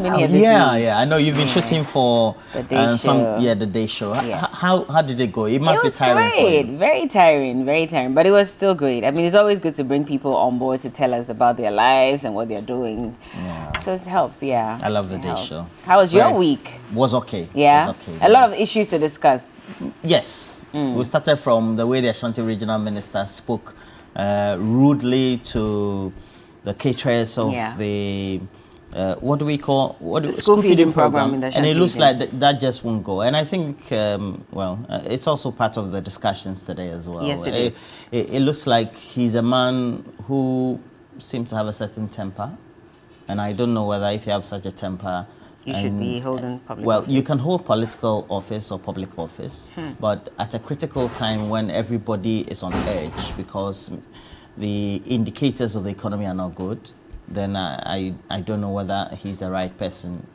Yeah. I know you've been shooting for the day show. The day show. Yes. How did it go? It must be tiring for you. Very tiring, but it was still great. I mean, it's always good to bring people on board to tell us about their lives and what they're doing. Yeah. So it helps, yeah. I love the day show. How was your week? Was okay. Yeah. Was okay. A lot of issues to discuss. Yes. We started from the way the Ashanti Regional Minister spoke rudely to the caterers of the what do we call school feeding program in the Ashanti and it looks region. like that just won't go. And I think it's also part of the discussions today as well. Yes, it is. It looks like he's a man who seems to have a certain temper, and I don't know whether if you have such a temper, you should be holding public well, office. you can hold political office or public office, but at a critical time when everybody is on edge because the indicators of the economy are not good, then I don't know whether he's the right person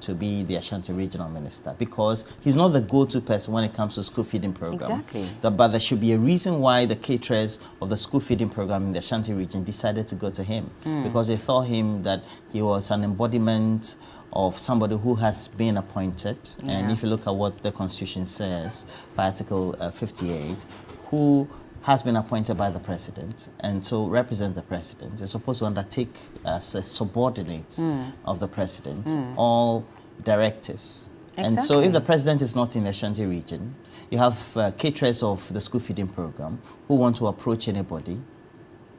to be the Ashanti Regional Minister, because he's not the go-to person when it comes to school feeding program. Exactly. But there should be a reason why the caterers of the school feeding program in the Ashanti region decided to go to him, because they thought that he was an embodiment of somebody who has been appointed. And if you look at what the Constitution says, by Article 58, who has been appointed by the president and so represent the president, is supposed to undertake as a subordinate of the president all directives. Exactly. And so if the president is not in the Ashanti region, you have caterers of the school feeding program who want to approach anybody.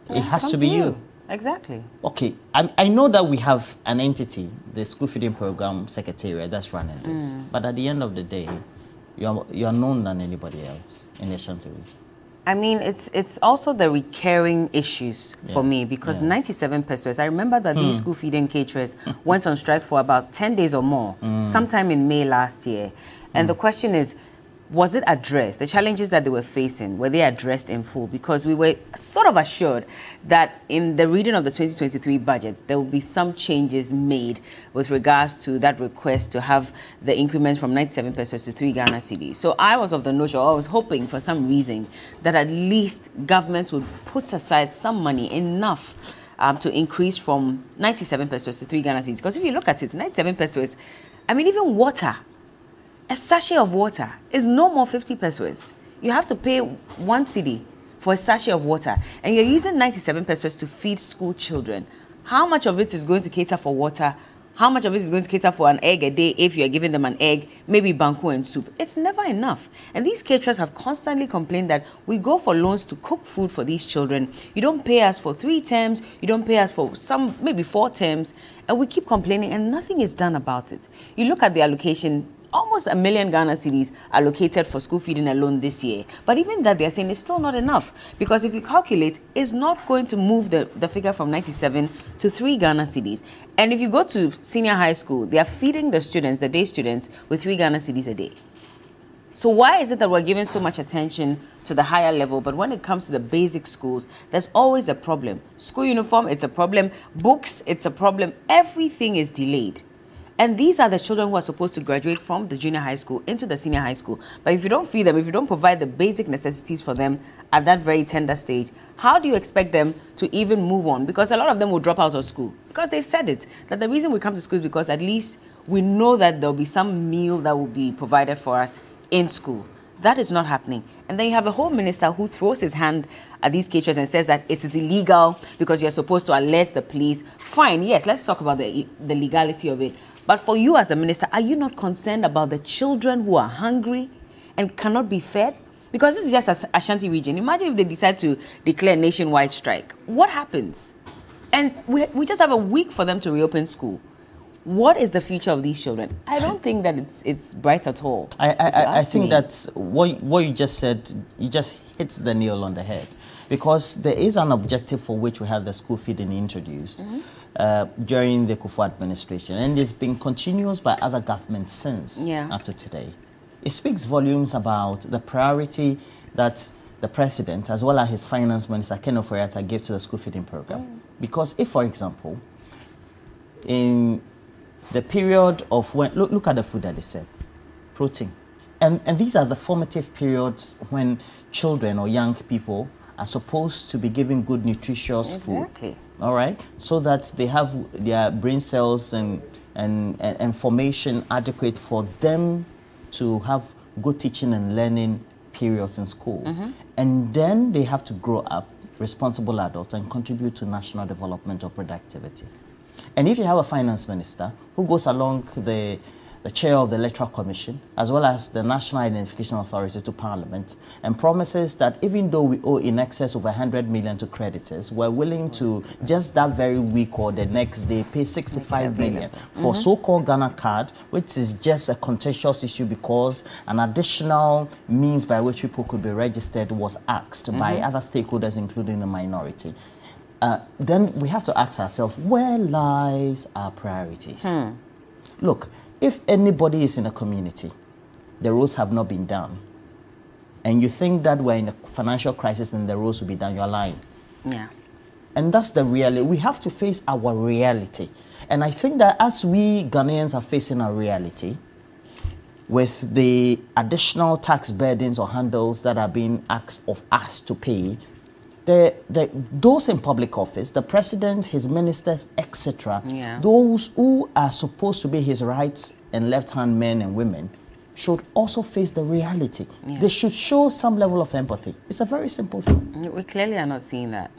It has to be you. Exactly. Okay, I know that we have an entity, the school feeding program secretariat, that's running this. But at the end of the day, you are known than anybody else in the Ashanti region. I mean, it's also the recurring issues for me, because 97 pesos, I remember that these school feeding caterers went on strike for about 10 days or more, sometime in May last year. And the question is, was it addressed? The challenges that they were facing, were they addressed in full? Because we were sort of assured that in the reading of the 2023 budget, there will be some changes made with regards to that request to have the increment from 97 pesos to 3 Ghana cedis. So I was of the notion, I was hoping for some reason that at least government would put aside some money, enough to increase from 97 pesos to 3 Ghana cedis. Because if you look at it, 97 pesos, I mean, even water, a sachet of water is no more 50 pesos. You have to pay 1 cedi for a sachet of water, and you're using 97 pesos to feed school children. How much of it is going to cater for water? How much of it is going to cater for an egg a day if you're giving them an egg, maybe banku and soup? It's never enough. And these caterers have constantly complained that we go for loans to cook food for these children. You don't pay us for 3 terms, you don't pay us for maybe 4 terms, and we keep complaining and nothing is done about it. You look at the allocation, almost 1 million Ghana cedis allocated for school feeding alone this year. But even that, they're saying it's still not enough. Because if you calculate, it's not going to move the figure from 97 to 3 Ghana cedis. And if you go to senior high school, they are feeding the students, the day students, with 3 Ghana cedis a day. So why is it that we're giving so much attention to the higher level, but when it comes to the basic schools, there's always a problem? School uniform, it's a problem. Books, it's a problem. Everything is delayed. And these are the children who are supposed to graduate from the junior high school into the senior high school. But if you don't feed them, if you don't provide the basic necessities for them at that very tender stage, how do you expect them to even move on? Because a lot of them will drop out of school. Because they've said it, that the reason we come to school is because at least we know that there'll be some meal that will be provided for us in school. That is not happening. And then you have a whole minister who throws his hand at these caterers and says that it is illegal because you're supposed to alert the police. Fine, yes, let's talk about the legality of it. But for you as a minister, are you not concerned about the children who are hungry and cannot be fed? Because this is just Ashanti region. Imagine if they decide to declare nationwide strike. What happens? And we just have a week for them to reopen school. What is the future of these children? I don't think that it's bright at all. I think that's what you just said. You just hit the nail on the head, because there is an objective for which we had the school feeding introduced during the Kufuor administration, and it's been continuous by other governments since up to today. It speaks volumes about the priority that the president, as well as his finance minister, Ken Oforiatta, gave to the school feeding program. Because if, for example, in the period of when, look at the food that they said, protein. And these are the formative periods when children or young people are supposed to be given good, nutritious food. All right? So that they have their brain cells and and formation adequate for them to have good teaching and learning periods in school. And then they have to grow up responsible adults and contribute to national development or productivity. And if you have a finance minister who goes along the chair of the Electoral Commission, as well as the National Identification Authority to Parliament, and promises that even though we owe in excess of 100 million to creditors, we're willing to just that very week or the next day pay 65 million for so-called Ghana card, which is just a contentious issue because an additional means by which people could be registered was asked by other stakeholders, including the minority. Then we have to ask ourselves, where lies our priorities? Look, if anybody is in a community, the roads have not been done, and you think that we're in a financial crisis and the roads will be done, you're lying. Yeah. And that's the reality. We have to face our reality. And I think that as we Ghanaians are facing our reality, with the additional tax burdens or handles that are being asked of us to pay, those in public office, the president, his ministers, etc., those who are supposed to be his right and left-hand men and women should also face the reality. They should show some level of empathy. It's a very simple thing. We clearly are not seeing that.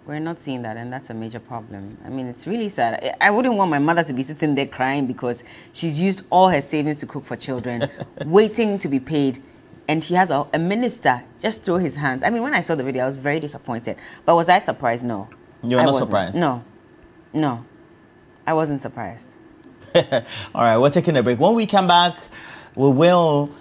We're not seeing that, and that's a major problem. I mean, it's really sad. I wouldn't want my mother to be sitting there crying because she's used all her savings to cook for children, waiting to be paid. And she has a minister just throw his hands. I mean, when I saw the video, I was very disappointed. But was I surprised? No. You were not surprised? No. No. I wasn't surprised. All right, we're taking a break. When we come back, we will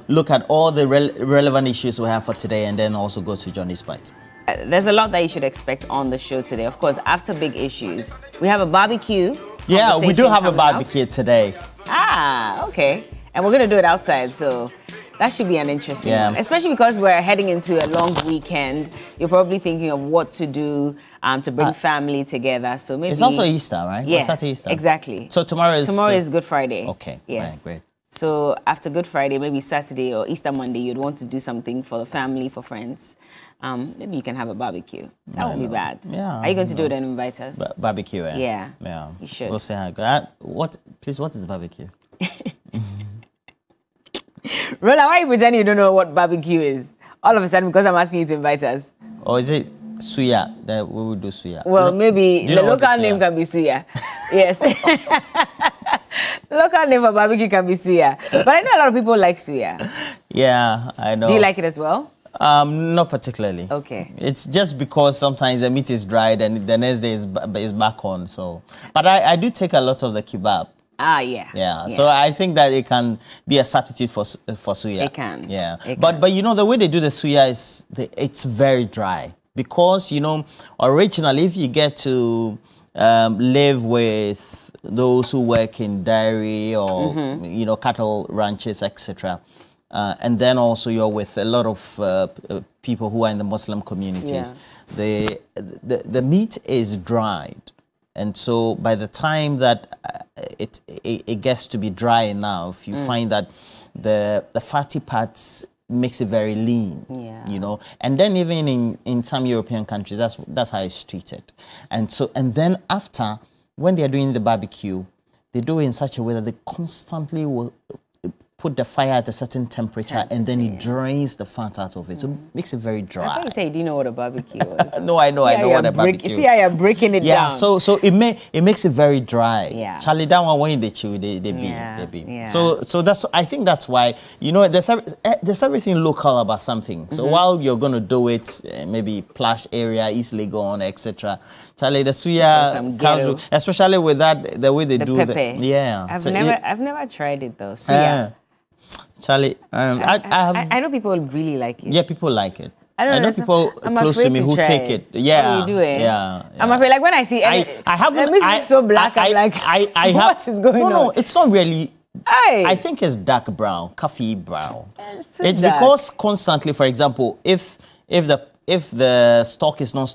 look at all the relevant issues we have for today and then also go to Johnny's Bite. There's a lot that you should expect on the show today. Of course, after big issues, we have a barbecue. Yeah, we do have a barbecue today. Ah, okay. And we're going to do it outside, so that should be an interesting one, especially because we're heading into a long weekend. You're probably thinking of what to do to bring family together. So maybe it's also Easter, right? Yeah, Saturday Easter. Exactly. So tomorrow is Good Friday. Okay. Yes. Right, great. So after Good Friday, maybe Saturday or Easter Monday, you'd want to do something for the family, for friends. Maybe you can have a barbecue. That won't be bad. Yeah. Are you going to do it and invite us? Barbecue, Yeah. Yeah. You should. We'll say hi. What is barbecue? Roland, why are you pretending you don't know what barbecue is? All of a sudden, because I'm asking you to invite us. Or is it suya? That we will do suya. Well, maybe the local name can be suya. Yes. The local name for barbecue can be suya. But I know a lot of people like suya. Yeah, I know. Do you like it as well? Not particularly. Okay. It's just because sometimes the meat is dried and the next day is back on. So, but I do take a lot of the kebab. Ah, yeah. Yeah. So I think that it can be a substitute for suya. It can. Yeah. It but can. you know the way they do the suya is it's very dry because you know originally if you get to live with those who work in dairy or you know cattle ranches etc. And then also you're with a lot of people who are in the Muslim communities. The meat is dried. And so by the time that it gets to be dry enough, you find that the fatty parts makes it very lean, you know. And then even in some European countries, that's how it's treated. And then after, when they're doing the barbecue, they do it in such a way that they constantly will put the fire at a certain temperature and then it drains the fat out of it. So it makes it very dry. I thought you said you didn't know what a barbecue was. No, I know what a barbecue is. See how you're breaking it down. Yeah, so it makes it very dry. Yeah. Charlie, that one when they chew, they be. Yeah. So I think that's why, you know, there's everything local about something. So while you're gonna do it, maybe plush area, East Legon, etc. Charlie, the suya comes with, especially with that the way they do pepper. I've never tried it though. Suya. Charlie, I know people really like it. Yeah, people like it. I know people close to me who take it. Yeah, you do it. Yeah. I'm afraid, like when I see, I haven't. It so black. I'm like, what is going on? No, it's not really. Hey. I think it's dark brown, coffee brown. It's dark. Because constantly, for example, if the stock is not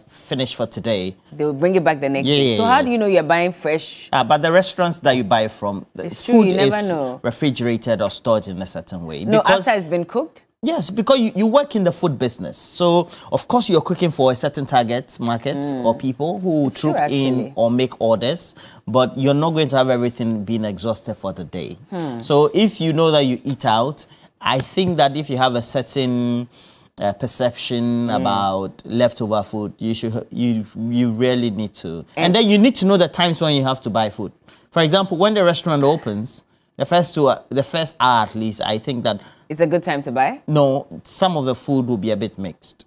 finished for today, they will bring it back the next day. So how do you know you're buying fresh? But the restaurants that you buy from, the food is refrigerated or stored in a certain way. No, after it's been cooked? Yes, because you work in the food business. So, of course, you're cooking for a certain target market or people who troop in or make orders, but you're not going to have everything being exhausted for the day. So, if you know that you eat out, I think that if you have a certain perception about leftover food, you really need to. And then you need to know the times when you have to buy food. For example, when the restaurant opens, the first hour at least, I think that it's a good time to buy? No, some of the food will be a bit mixed.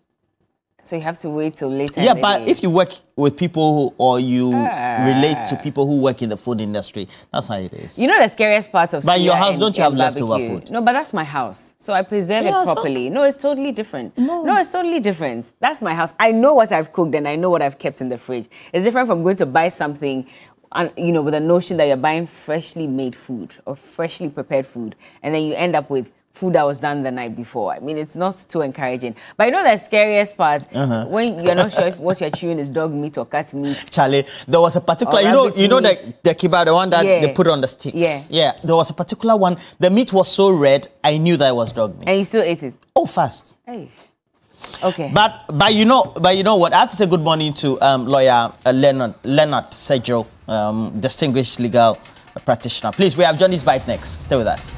So you have to wait till later. Yeah, but if you work with people or you relate to people who work in the food industry, that's how it is. You know the scariest part of But in your house, don't you have leftover food? No, but that's my house. So I preserve it properly. No, it's totally different. No, it's totally different. That's my house. I know what I've cooked and I know what I've kept in the fridge. It's different from going to buy something and, you know, with the notion that you're buying freshly made food or freshly prepared food, and then you end up with food that was done the night before. I mean, it's not too encouraging. But you know the scariest part, when you're not sure if what you're chewing is dog meat or cat meat. Charlie, there was a particular, you know the kibbeh, the one that they put on the sticks. Yeah, there was a particular one. The meat was so red, I knew that it was dog meat. And you still ate it? Oh, fast. Hey. Okay. But you know what? I have to say good morning to lawyer Leonard Sergio, distinguished legal practitioner. Please, we have Johnny's Bite next. Stay with us.